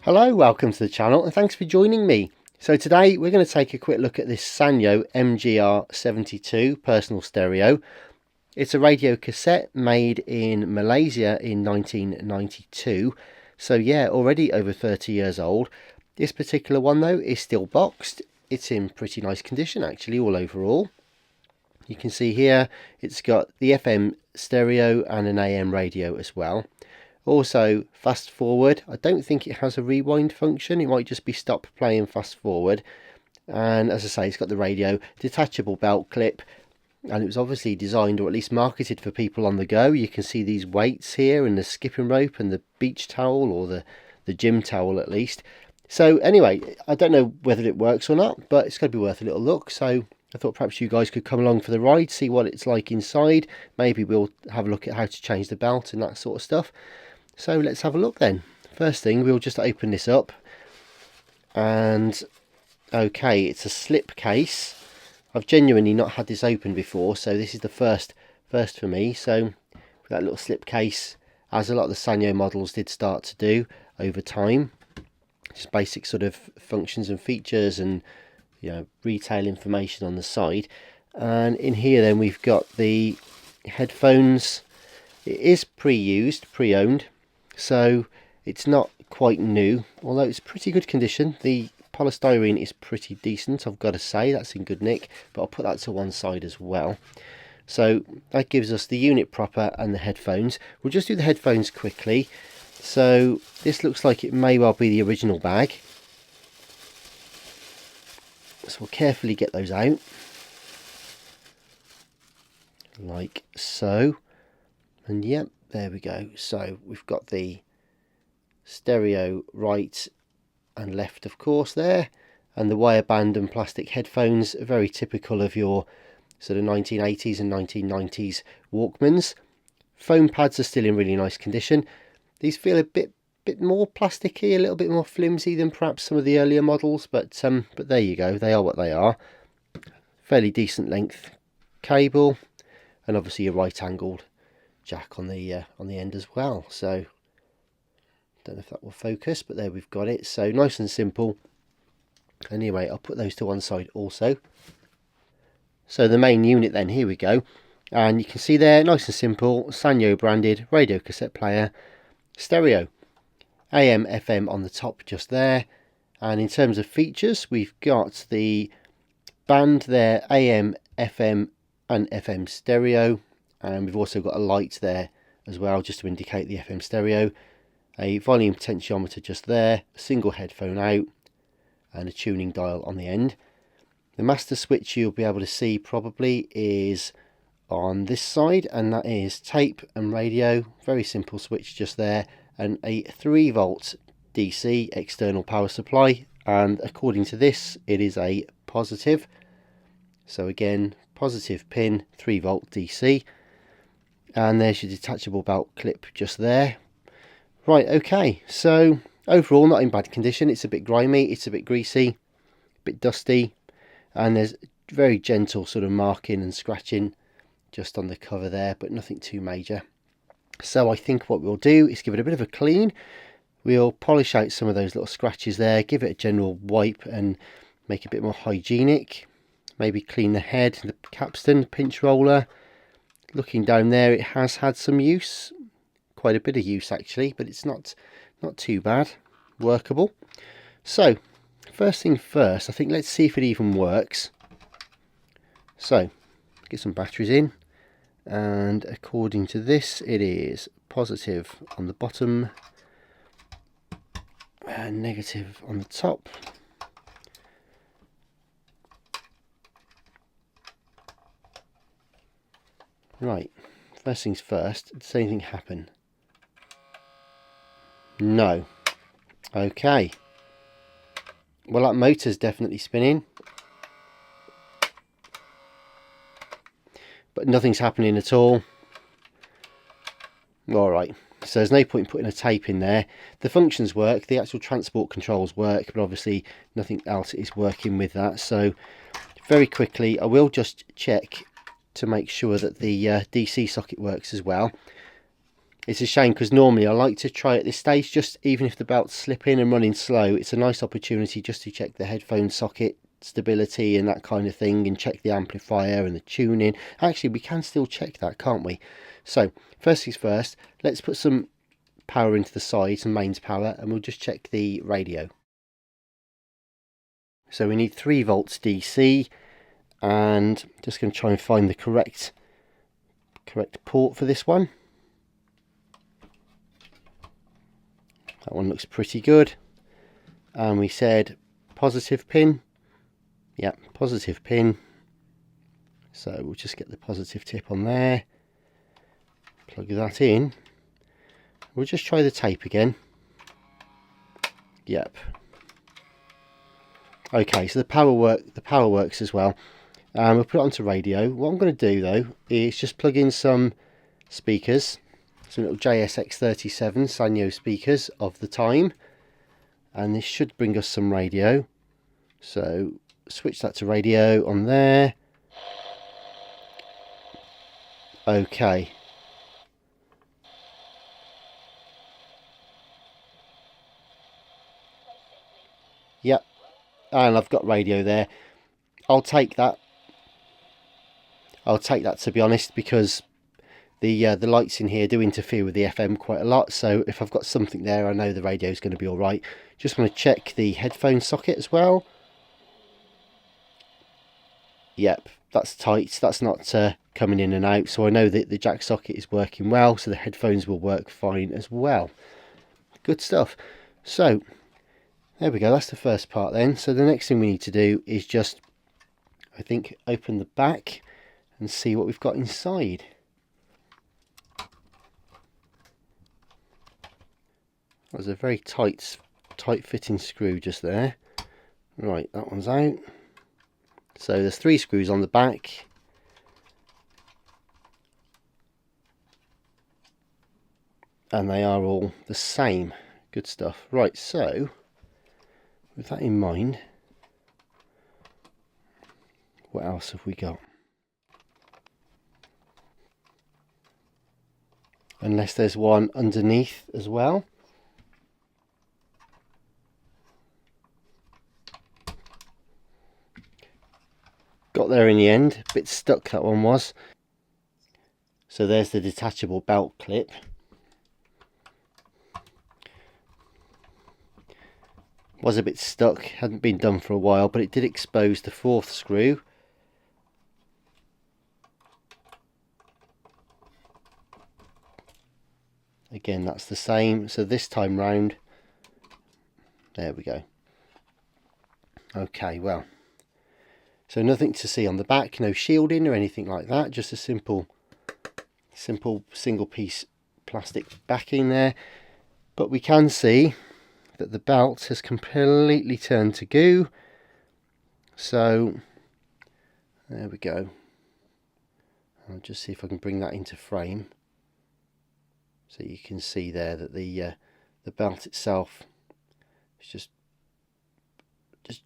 Hello, welcome to the channel and thanks for joining me. So today we're going to take a quick look at this Sanyo MGR72 personal stereo. It's a radio cassette made in Malaysia in 1992. So yeah, already over 30 years old. This particular one though is still boxed. It's in pretty nice condition actually all overall. You can see here it's got the FM stereo and an AM radio as well. Also, fast forward, I don't think it has a rewind function, it might just be stop playing fast forward. And as I say, it's got the radio, detachable belt clip, and it was obviously designed or at least marketed for people on the go. You can see these weights here and the skipping rope and the beach towel, or the gym towel at least. So anyway, I don't know whether it works or not, but it's going to be worth a little look. So I thought perhaps you guys could come along for the ride, see what it's like inside. Maybe we'll have a look at how to change the belt and that sort of stuff. So let's have a look then. First thing, we'll just open this up. And okay, it's a slip case. I've genuinely not had this open before, so this is the first for me. So that little slip case, as a lot of the Sanyo models did start to do over time. Just basic sort of functions and features and, you know, retail information on the side. And in here then we've got the headphones. It is pre-used, pre-owned, so it's not quite new, although it's pretty good condition. The polystyrene is pretty decent, I've got to say. That's in good nick, but I'll put that to one side as well. So that gives us the unit proper and the headphones. We'll just do the headphones quickly. So this looks like it may well be the original bag, so we'll carefully get those out like so. And yep, there we go. So we've got the stereo right and left, of course, there, and the wire band and plastic headphones are very typical of your sort of 1980s and 1990s Walkmans. Foam pads are still in really nice condition. These feel a bit more plasticky, a little bit more flimsy than perhaps some of the earlier models, but there you go, they are what they are. Fairly decent length cable, and obviously a right angled jack on the end as well. So don't know if that will focus, but there we've got it. So nice and simple. Anyway, I'll put those to one side also. So the main unit then, here we go, and you can see there, nice and simple, Sanyo branded radio cassette player, stereo, AM FM on the top just there. And in terms of features, we've got the band there, AM FM and FM stereo. And we've also got a light there as well, just to indicate the FM stereo. A volume potentiometer just there, a single headphone out, and a tuning dial on the end. The master switch you'll be able to see probably is on this side, and that is tape and radio. Very simple switch just there, and a 3 volt DC external power supply. And according to this, it is a positive. So again, positive pin, 3 volt DC. And there's your detachable belt clip just there. Right, okay, so overall not in bad condition. It's a bit grimy, it's a bit greasy, a bit dusty, and there's very gentle sort of marking and scratching just on the cover there, but nothing too major. So I think what we'll do is give it a bit of a clean. We'll polish out some of those little scratches there, give it a general wipe and make it a bit more hygienic. Maybe clean the head, the capstan, pinch roller. Looking down there, it has had some use, quite a bit of use actually, but it's not too bad, workable. So first thing first, I think let's see if it even works. So get some batteries in, and according to this it is positive on the bottom and negative on the top. Right, first things first, does anything happen? No. Okay. Well, that motor's definitely spinning, but nothing's happening at all. Alright, so there's no point in putting a tape in there. The functions work, the actual transport controls work, but obviously nothing else is working with that. So very quickly, I will just check to make sure that the DC socket works as well. it's a shame because normally I like to try at this stage, just even if the belt's slipping and running slow, it's a nice opportunity just to check the headphone socket stability and that kind of thing, and check the amplifier and the tuning. Actually, we can still check that, can't we? So first things first, let's put some power into the side, some mains power, and we'll just check the radio. So we need 3 volts DC, and just going to try and find the correct port for this one. That one looks pretty good. And we said positive pin. Yeah, positive pin. So we'll just get the positive tip on there. Plug that in. We'll just try the tape again. Yep. Okay, so the power works as well. We'll put it onto radio. What I'm going to do though is just plug in some speakers, some little JSX37 Sanyo speakers of the time, and this should bring us some radio. So switch that to radio on there. Okay. Yep, and I've got radio there. I'll take that to be honest, because the lights in here do interfere with the FM quite a lot, so if I've got something there, I know the radio is going to be alright. Just want to check the headphone socket as well. Yep, that's tight, that's not coming in and out, so I know that the jack socket is working well, so the headphones will work fine as well. Good stuff. So there we go, that's the first part then. So the next thing we need to do is just, I think, open the back and see what we've got inside. There's a very tight fitting screw just there. Right, that one's out. So there's 3 screws on the back. And they are all the same. Good stuff. Right, so with that in mind, what else have we got? Unless there's one underneath as well. Got there in the end, a bit stuck that one was. So there's the detachable belt clip. Was a bit stuck, hadn't been done for a while, but it did expose the 4th screw. Again, that's the same, so this time round, there we go. Okay, well, so nothing to see on the back, no shielding or anything like that, just a simple single piece plastic backing there. But we can see that the belt has completely turned to goo. So there we go. I'll just see if I can bring that into frame, so you can see there that the belt itself is just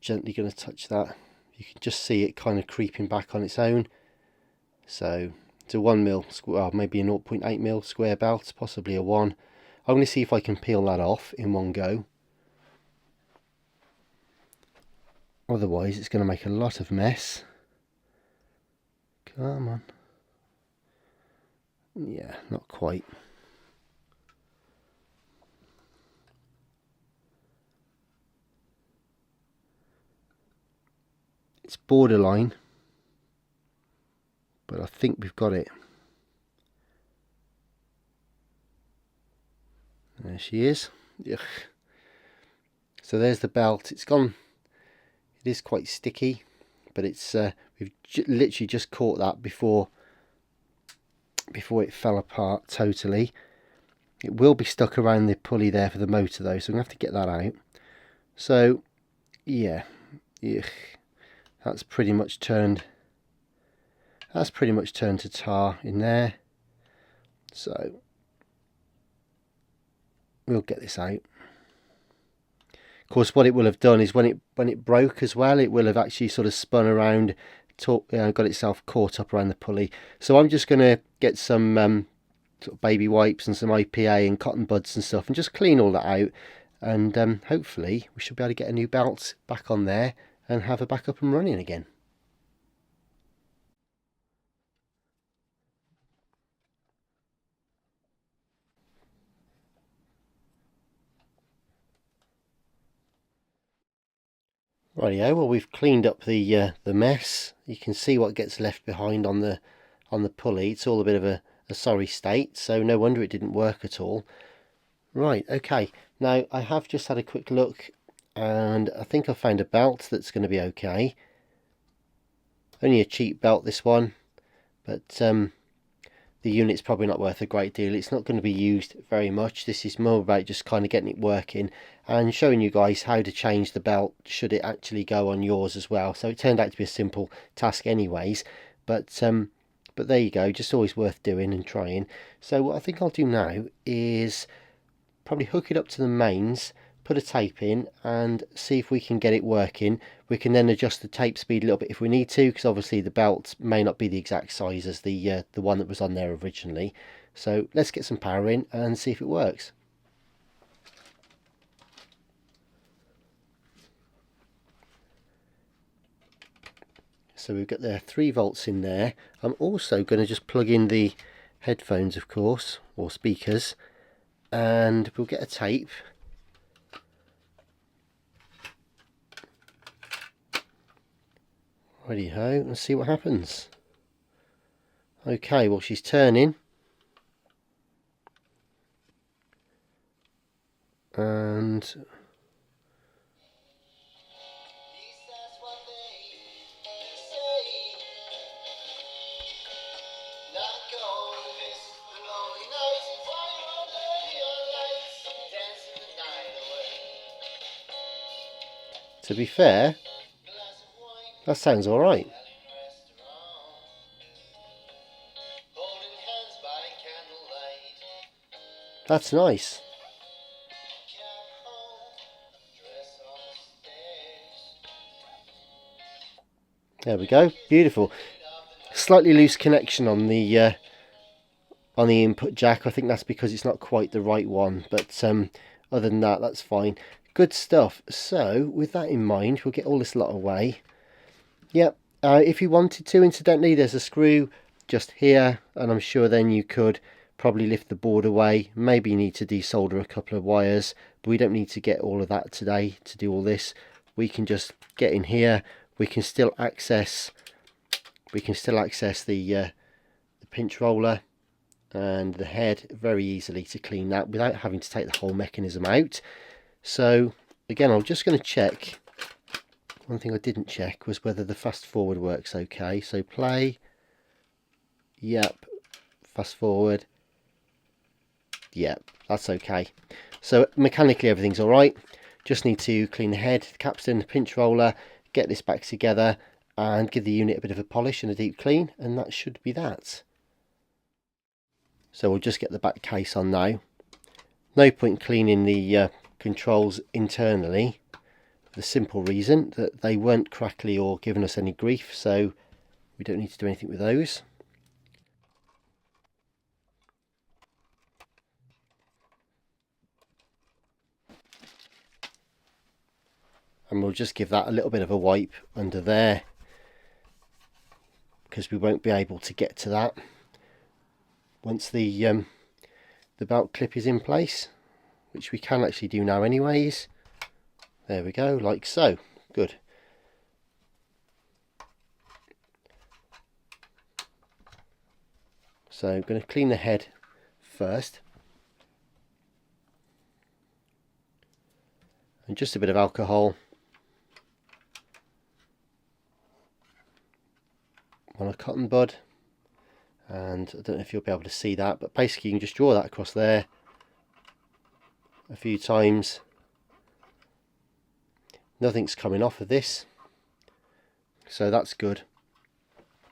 gently going to touch that. You can just see it kind of creeping back on its own. So it's a 1mm, well, maybe a 0.8mm square belt, possibly a 1. I'm going to see if I can peel that off in one go. Otherwise it's going to make a lot of mess. Come on. Yeah, not quite. It's borderline, but I think we've got it. There she is. Ugh. So there's the belt. It's gone. It is quite sticky, but it's we've literally just caught that before it fell apart totally. It will be stuck around the pulley there for the motor though, so I'm gonna have to get that out. So yeah, ugh. That's pretty much turned to tar in there. So we'll get this out. Of course, what it will have done is when it broke as well, it will have actually sort of spun around, got itself caught up around the pulley. So I'm just going to get some sort of baby wipes and some IPA and cotton buds and stuff, and just clean all that out, and hopefully we should be able to get a new belt back on there and have her back up and running again. Rightio, well, we've cleaned up the mess. You can see what gets left behind on the pulley. It's all a bit of a sorry state, so no wonder it didn't work at all. Right, okay, now I have just had a quick look, and I think I've found a belt that's going to be okay. Only a cheap belt, this one, but the unit's probably not worth a great deal. It's not going to be used very much. This is more about just kind of getting it working and showing you guys how to change the belt should it actually go on yours as well. So it turned out to be a simple task anyways, but there you go, just always worth doing and trying. So what I think I'll do now is probably hook it up to the mains, put a tape in and see if we can get it working. We can then adjust the tape speed a little bit if we need to, because obviously the belt may not be the exact size as the one that was on there originally. So let's get some power in and see if it works. So we've got the 3 volts in there. I'm also going to just plug in the headphones, of course, or speakers, and we'll get a tape. Righty ho, let's see what happens. Okay, well, she's turning, and to be fair, that sounds alright. That's nice. There we go, beautiful. Slightly loose connection on the input jack. I think that's because it's not quite the right one, but other than that, that's fine. Good stuff. So with that in mind, we'll get all this lot away. Yep, if you wanted to, incidentally, there's a screw just here, and I'm sure then you could probably lift the board away. Maybe you need to desolder a couple of wires, but we don't need to get all of that today to do all this. We can just get in here. We can still access the pinch roller and the head very easily to clean that without having to take the whole mechanism out. So again, I'm just going to check. One thing I didn't check was whether the fast forward works okay. So play, yep, fast forward, yep, that's okay. So mechanically everything's alright. Just need to clean the head, the capstan, the pinch roller, get this back together and give the unit a bit of a polish and a deep clean, and that should be that. So we'll just get the back case on now. No point cleaning the controls internally, for the simple reason that they weren't crackly or giving us any grief, so we don't need to do anything with those. And we'll just give that a little bit of a wipe under there, because we won't be able to get to that once the belt clip is in place, which we can actually do now anyways. There we go, like so. Good. So I'm going to clean the head first, and just a bit of alcohol on a cotton bud, and I don't know if you'll be able to see that, but basically you can just draw that across there a few times. Nothing's coming off of this, so that's good.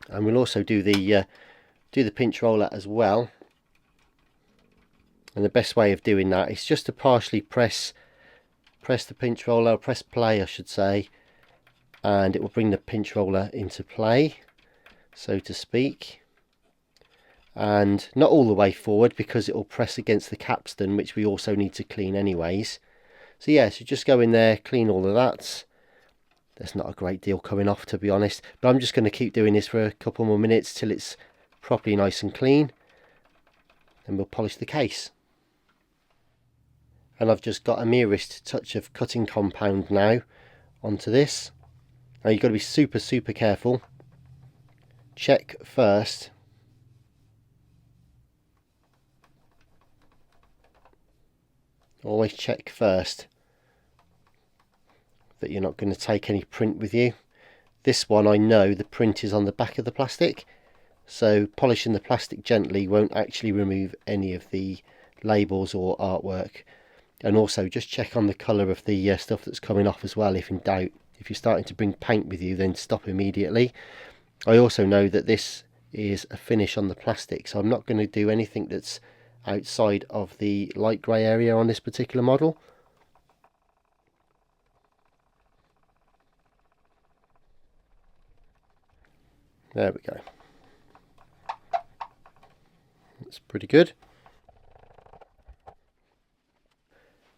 And we'll also do the pinch roller as well, and the best way of doing that is just to partially press the pinch roller, press play I should say, and it will bring the pinch roller into play, so to speak. and not all the way forward because it will press against the capstan, which we also need to clean anyways. So yeah, so just go in there, clean all of that. There's not a great deal coming off, to be honest, but I'm just going to keep doing this for a couple more minutes till it's properly nice and clean, and we'll polish the case. And I've just got a merest touch of cutting compound now onto this. Now you've got to be super careful. Check first always check first that you're not going to take any print with you. This one, I know the print is on the back of the plastic, so polishing the plastic gently won't actually remove any of the labels or artwork. And also just check on the colour of the stuff that's coming off as well, if in doubt. If you're starting to bring paint with you, then stop immediately. I also know that this is a finish on the plastic, so I'm not going to do anything that's outside of the light grey area on this particular model. There we go. That's pretty good.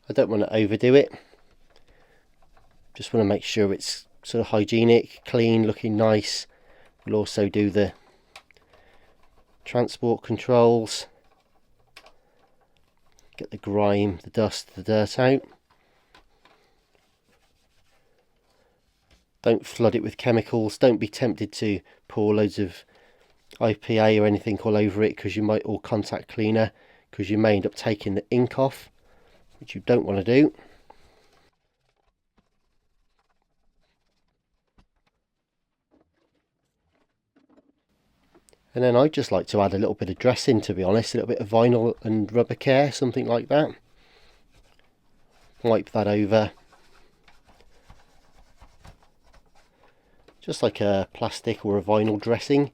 I don't want to overdo it. Just want to make sure it's sort of hygienic, clean, looking nice. We'll also do the transport controls. Get the grime, the dust, the dirt out. Don't flood it with chemicals. Don't be tempted to pour loads of IPA or anything all over it, because you might, or contact cleaner, because you may end up taking the ink off, which you don't want to do. And then I'd just like to add a little bit of dressing, to be honest, a little bit of vinyl and rubber care, something like that. Wipe that over. Just like a plastic or a vinyl dressing.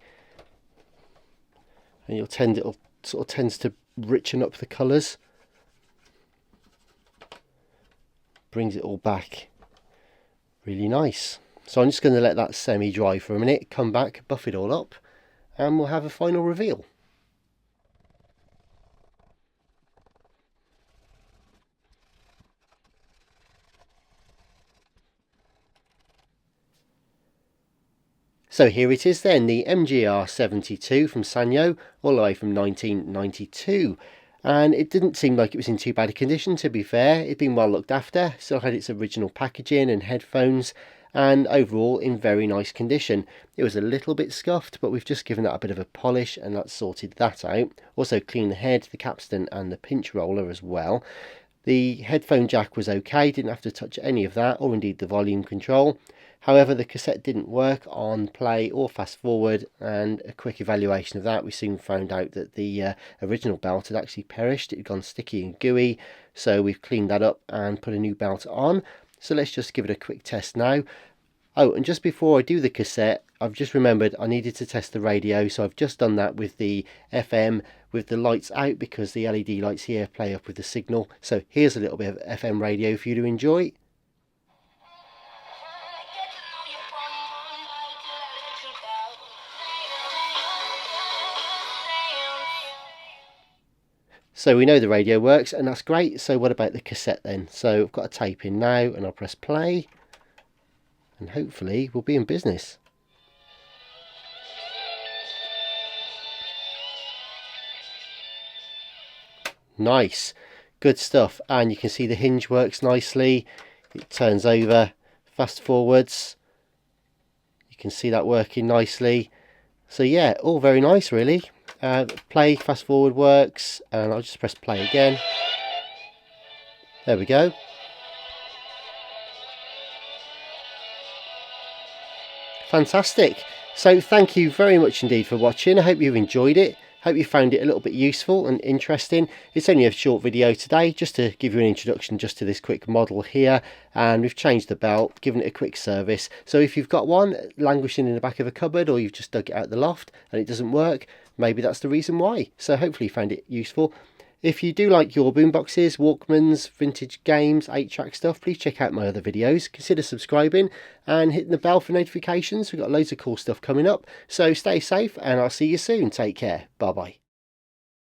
And it'll sort of tends to richen up the colours. Brings it all back really nice. So I'm just going to let that semi-dry for a minute, come back, buff it all up, and we'll have a final reveal. So here it is then, the MGR72 from Sanyo, all the way from 1992. And it didn't seem like it was in too bad a condition, to be fair. It'd been well looked after, still had its original packaging and headphones, and overall in very nice condition. It was a little bit scuffed, but we've just given that a bit of a polish and that's sorted that out. Also cleaned the head, the capstan and the pinch roller as well. The headphone jack was okay, didn't have to touch any of that, or indeed the volume control. However, the cassette didn't work on play or fast forward, and a quick evaluation of that, we soon found out that the original belt had actually perished. It had gone sticky and gooey, so we've cleaned that up and put a new belt on. So let's just give it a quick test now. Oh, and just before I do the cassette, I've just remembered I needed to test the radio, so I've just done that with the FM with the lights out, because the LED lights here play up with the signal. So here's a little bit of FM radio for you to enjoy. So we know the radio works, and that's great. So what about the cassette then? So I've got a tape in now, and I'll press play, and hopefully we'll be in business. Nice, good stuff. And you can see the hinge works nicely. It turns over, fast forwards. You can see that working nicely. So yeah, all very nice really. Play, fast forward works, and I'll just press play again. There we go. Fantastic. So thank you very much indeed for watching. I hope you've enjoyed it. Hope you found it a little bit useful and interesting. It's only a short video today, just to give you an introduction just to this quick model here. And we've changed the belt, given it a quick service. So if you've got one languishing in the back of a cupboard, or you've just dug it out the loft and it doesn't work, maybe that's the reason why. So hopefully you found it useful. If you do like your boomboxes, Walkmans, vintage games, 8-track stuff, please check out my other videos. Consider subscribing and hitting the bell for notifications. We've got loads of cool stuff coming up. So stay safe, and I'll see you soon. Take care. Bye-bye.